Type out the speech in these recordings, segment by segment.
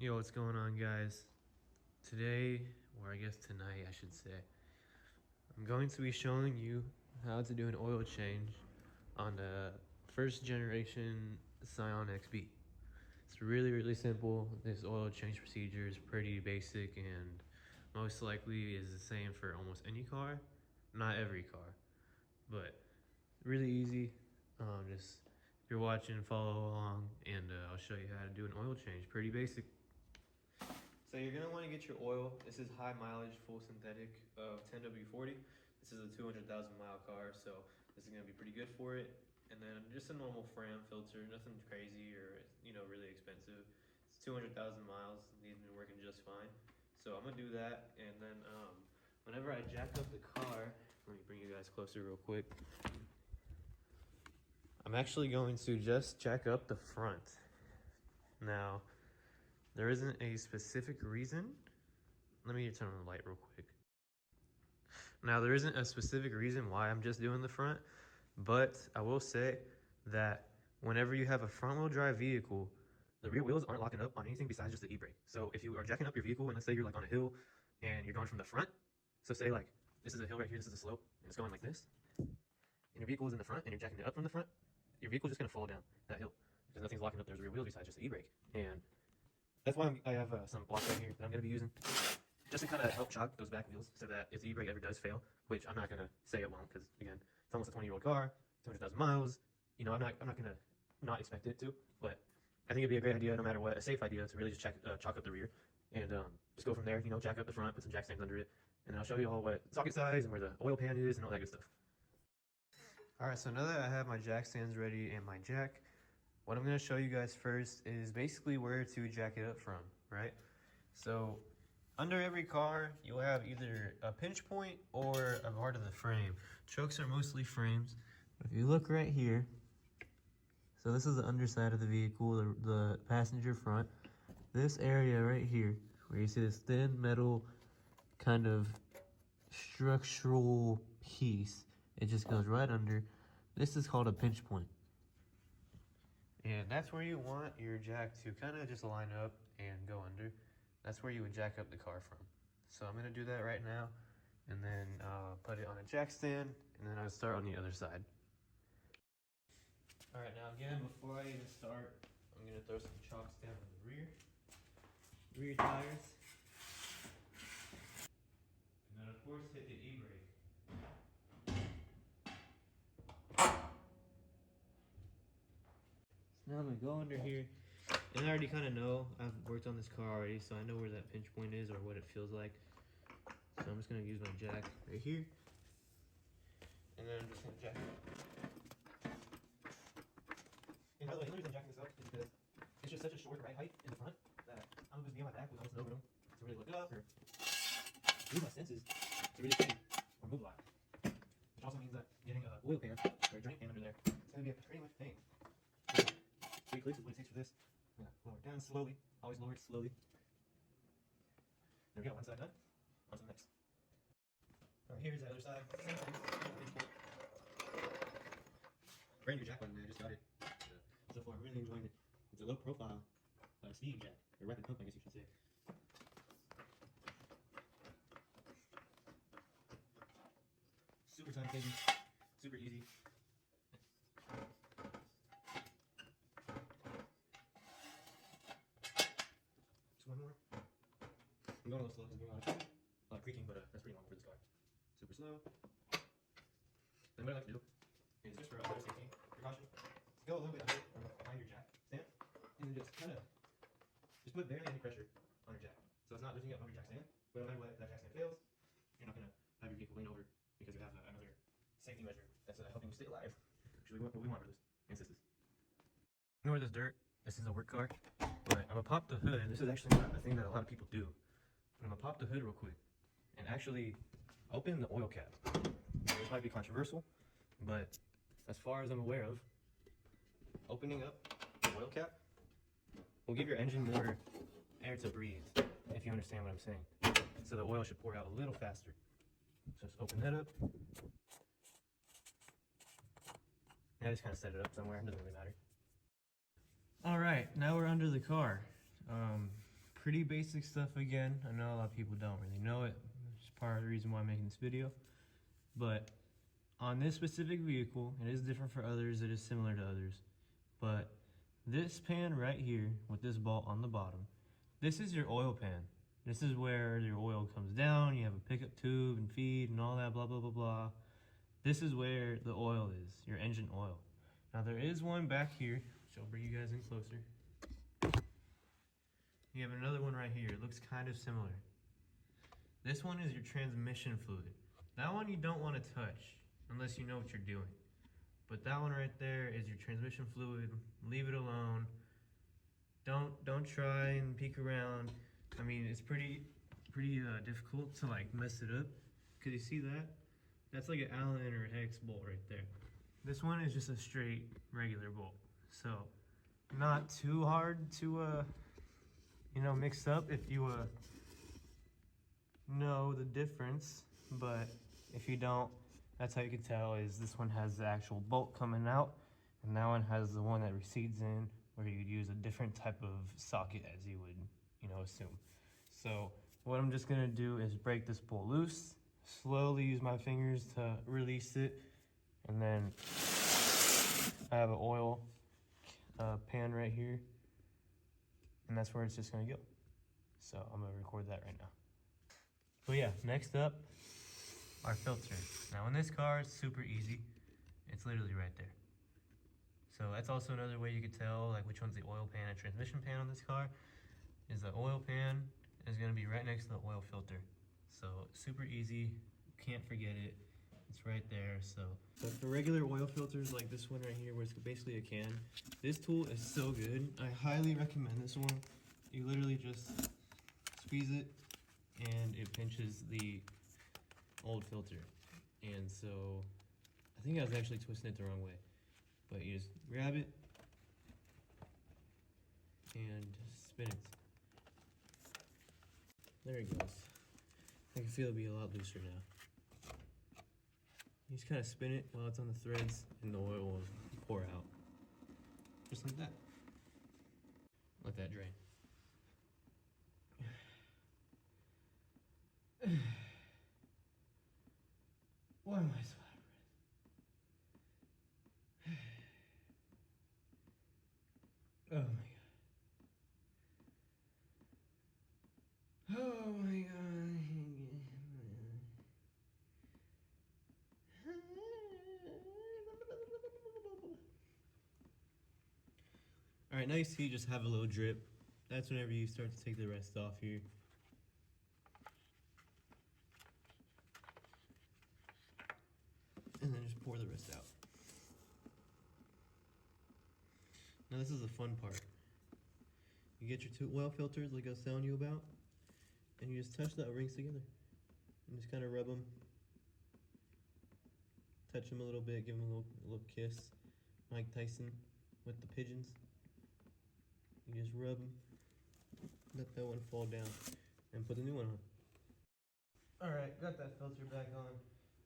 Yo, what's going on, guys? Today, or I guess tonight I should say, I'm going to be showing you how to do an oil change on the first generation Scion Xb. It's really simple. This oil change procedure is pretty basic and most likely is the same for almost any car. Not every car, but really easy. Just if you're watching, follow along, and I'll show you how to do an oil change. Pretty basic. So you're gonna want to get your oil. This is high mileage, full synthetic of 10W40. This is a 200,000 mile car, so this is gonna be pretty good for it. And then just a normal Fram filter, nothing crazy or really expensive. It's 200,000 miles. These have been working just fine. So I'm gonna do that, and then whenever I jack up the car, let me bring you guys closer real quick. I'm actually going to just jack up the front. Now, there isn't a specific reason. Let me turn on the light real quick. Now, there isn't a specific reason why I'm just doing the front, but I will say that whenever you have a front-wheel drive vehicle, the rear wheels aren't locking up on anything besides just the e-brake. So if you are jacking up your vehicle, and let's say you're like on a hill and you're going from the front, so say like this is a hill right here, this is a slope, and it's going like this, and your vehicle is in the front and you're jacking it up from the front, your vehicle's just gonna fall down that hill because nothing's locking up those rear wheels besides just the e-brake. And that's why I have some blocks right here that I'm going to be using just to kind of help chock those back wheels so that if the e-brake ever does fail, which I'm not going to say it won't because, again, it's almost a 20-year-old car, 200,000 miles, I'm not going to not expect it to, but I think it'd be a great idea no matter what, a safe idea to really just chalk up the rear and just go from there, jack up the front, put some jack stands under it, and then I'll show you all what socket size and where the oil pan is and all that good stuff. Alright, so now that I have my jack stands ready and my jack, what I'm going to show you guys first is basically where to jack it up from, right? So under every car, you'll have either a pinch point or a part of the frame. Chokes are mostly frames. If you look right here, so this is the underside of the vehicle, the passenger front. This area right here, where you see this thin metal kind of structural piece, it just goes right under. This is called a pinch point. And that's where you want your jack to kind of just line up and go under. That's where you would jack up the car from. So I'm going to do that right now, and then put it on a jack stand, and then I'll start on the other side. Alright, now again, before I even start, I'm going to throw some chocks down on the rear tires. And then of course hit the e-brake. Now I'm going to go under here, and I already kind of know, I've worked on this car already, so I know where that pinch point is or what it feels like. So I'm just going to use my jack right here, and then I'm just going to jack it up. And by the way, the reason I'm jacking this up is because it's just such a short right height in the front that I'm going to be on my back with almost no room to really look up or use my senses to really see or move a lot. Which also means that getting a oil pan or a drain pan under there is going to be a pretty much pain. 3 clicks is what it takes for this. Yeah, lower it down slowly. Always lower it slowly. There we go, one side done. On to the next. Alright, here's the other side. Same thing. Brand new jack button, man. I just got it. So far, I'm really enjoying it. It's a low profile speed jack. Or rapid pump, I guess you should say. Super time saving. Super easy. I'm going a little slow because we're on a lot of creaking, but that's pretty normal for this car. Super slow. Then what I like to do is just for other safety precaution, go a little bit under behind your jack stand, and then just kind of put barely any pressure on your jack. So it's not lifting up over your jack stand, but no matter what, if that jack stand fails, you're not going to have your vehicle lean over because you have another safety measure that's helping you stay alive. Actually, what we want, brothers and sisters. Ignore this dirt. This is a work car, but I'm going to pop the hood. This is actually not a thing that a lot of people do. I'm going to pop the hood real quick and actually open the oil cap. Now, this might be controversial, but as far as I'm aware of, opening up the oil cap will give your engine more air to breathe, if you understand what I'm saying. So the oil should pour out a little faster. So just open that up. I just kind of set it up somewhere, it doesn't really matter. Alright, now we're under the car. pretty basic stuff again. I know a lot of people don't really know it. It's part of the reason why I'm making this video. But on this specific vehicle, it is different for others, it is similar to others. But this pan right here with this bolt on the bottom, this is your oil pan. This is where your oil comes down, you have a pickup tube and feed and all that blah blah blah blah. This is where the oil is, your engine oil. Now there is one back here, which I'll bring you guys in closer. You have another one right here, it looks kind of similar. This one is your transmission fluid. That one you don't want to touch unless you know what you're doing. But that one right there is your transmission fluid. Leave it alone. Don't try and peek around. I mean, it's pretty difficult to like mess it up. Cause you see that? That's like an Allen or hex bolt right there. This one is just a straight regular bolt. So not too hard to you know, mix up if you know the difference. But if you don't, that's how you can tell is this one has the actual bolt coming out, and that one has the one that recedes in, where you'd use a different type of socket as you would, you know, assume. So what I'm just gonna do is break this bolt loose, slowly use my fingers to release it, and then I have an oil pan right here, and that's where it's just gonna go. So I'm gonna record that right now. But yeah, next up, our filter. Now in this car, it's super easy. It's literally right there. So that's also another way you could tell like which one's the oil pan and transmission pan on this car. Is the oil pan is gonna be right next to the oil filter. So super easy, can't forget it. It's right there. So for regular oil filters like this one right here, where it's basically a can, this tool is so good. I highly recommend this one. You literally just squeeze it and it pinches the old filter. And so I think I was actually twisting it the wrong way, but you just grab it and spin it. There it goes. I can feel it'll be a lot looser now. You just kind of spin it while it's on the threads and the oil will pour out. Just like that. Let that drain. Why am I so out of breath? Oh my god. Oh my god. Alright, now you see you just have a little drip. That's whenever you start to take the rest off here. And then just pour the rest out. Now this is the fun part. You get your two oil filters like I was telling you about, and you just touch the rings together. And just kind of rub them. Touch them a little bit, give them a little kiss. Mike Tyson with the pigeons. You just rub them, let that one fall down, and put the new one on. Alright, got that filter back on.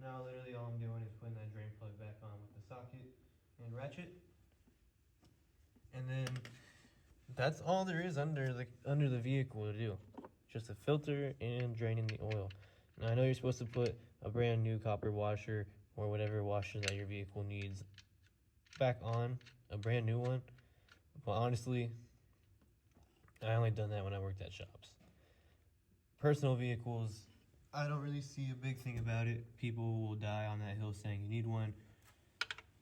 Now literally all I'm doing is putting that drain plug back on with the socket and ratchet. And then that's all there is under the vehicle to do. Just a filter and draining the oil. Now I know you're supposed to put a brand new copper washer or whatever washer that your vehicle needs back on, a brand new one. But honestly, I only done that when I worked at shops. Personal vehicles, I don't really see a big thing about it. People will die on that hill saying you need one.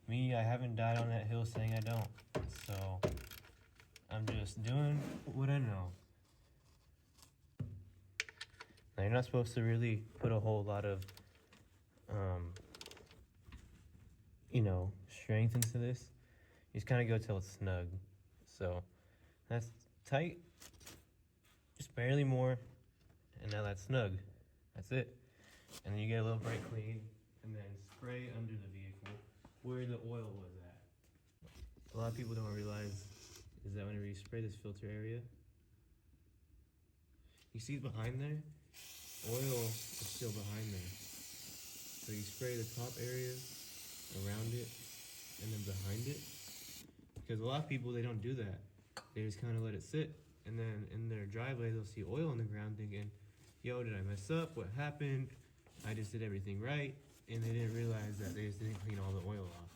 Me, I haven't died on that hill saying I don't. So I'm just doing what I know. Now you're not supposed to really put a whole lot of, you know, strength into this. You just kind of go till it's snug. So that's tight, just barely more, and now that's snug. That's it. And then you get a little brake clean, and then spray under the vehicle where the oil was at. A lot of people don't realize is that whenever you spray this filter area, you see behind there, oil is still behind there. So you spray the top area, around it, and then behind it. Because a lot of people, they don't do that. They just kind of let it sit, and then in their driveway they'll see oil on the ground thinking, yo, did I mess up? What happened? I just did everything right, and they didn't realize that they just didn't clean all the oil off.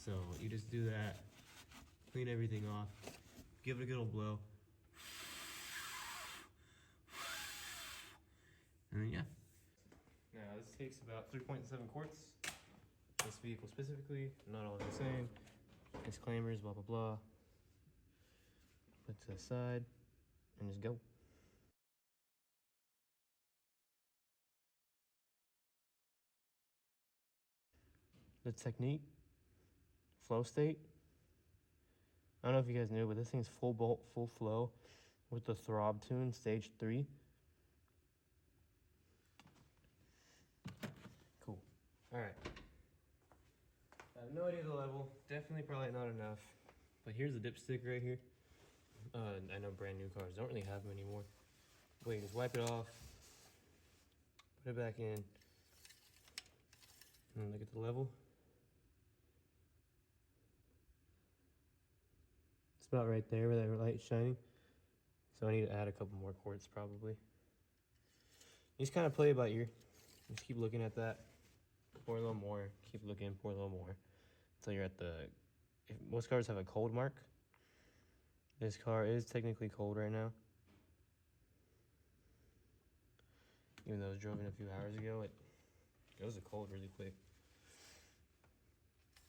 So you just do that, clean everything off, give it a good old blow, and then yeah. Now this takes about 3.7 quarts. This vehicle specifically, not all the same. Disclaimers, blah blah blah. Put to the side and just go. The technique, flow state. I don't know if you guys knew, but this thing's full bolt, full flow with the throb tune, stage 3. Cool. All right. I have no idea the level. Definitely probably not enough. But here's the dipstick right here. I know brand new cars don't really have them anymore. Wait, just wipe it off. Put it back in. And look at the level. It's about right there where that light's shining. So I need to add a couple more quarts probably. You just kind of play it by ear. Just keep looking at that. Pour a little more. Keep looking, pour a little more. Until you're at the... most cars have a cold mark. This car is technically cold right now. Even though it was driven a few hours ago, it goes to cold really quick.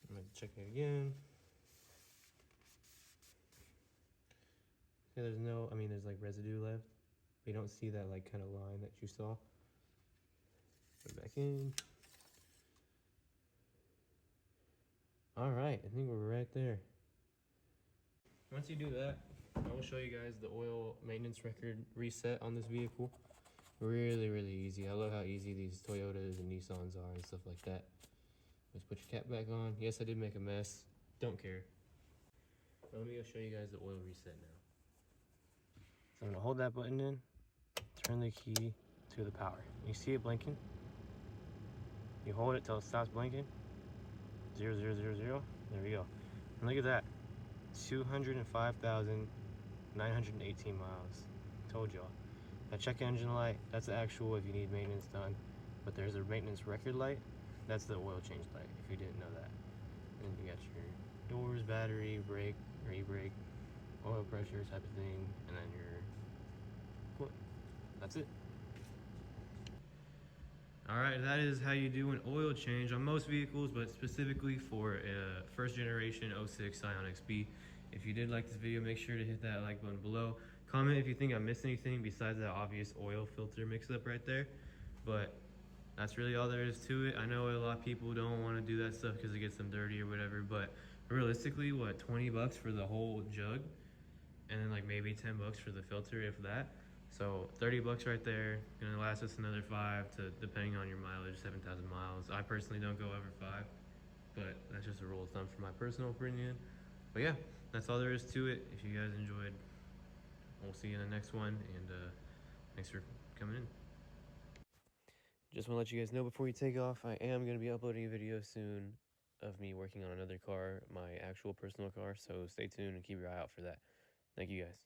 I'm gonna check it again. Yeah, there's no, I mean, there's like residue left. But you don't see that like kind of line that you saw. Put it back in. All right, I think we're right there. Once you do that, I will show you guys the oil maintenance record reset on this vehicle. Really, really easy. I love how easy these Toyotas and Nissans are and stuff like that. Let's put your cap back on. Yes, I did make a mess. Don't care. But let me go show you guys the oil reset now. So I'm gonna hold that button in, turn the key to the power. You see it blinking? You hold it till it stops blinking. 0, 0, 0, 0. There we go. And look at that. 205,918 miles. Told y'all. That check engine light, that's the actual if you need maintenance done. But there's a maintenance record light. That's the oil change light, if you didn't know that. And you got your doors, battery, brake, or e-brake, oil pressure type of thing, and then your coolant. That's it. Alright, that is how you do an oil change on most vehicles, but specifically for a first generation 06 Scion Xb. If you did like this video, make sure to hit that like button below. Comment if you think I missed anything besides that obvious oil filter mix-up right there. But that's really all there is to it. I know a lot of people don't want to do that stuff because it gets them dirty or whatever, but realistically, what, 20 bucks for the whole jug? And then like maybe 10 bucks for the filter, if that. So 30 bucks right there, gonna last us another 5 to, depending on your mileage, 7,000 miles. I personally don't go over 5, but that's just a rule of thumb for my personal opinion. But yeah, that's all there is to it. If you guys enjoyed, we'll see you in the next one, and thanks for coming in. Just want to let you guys know before you take off, I am going to be uploading a video soon of me working on another car, my actual personal car, so stay tuned and keep your eye out for that. Thank you guys.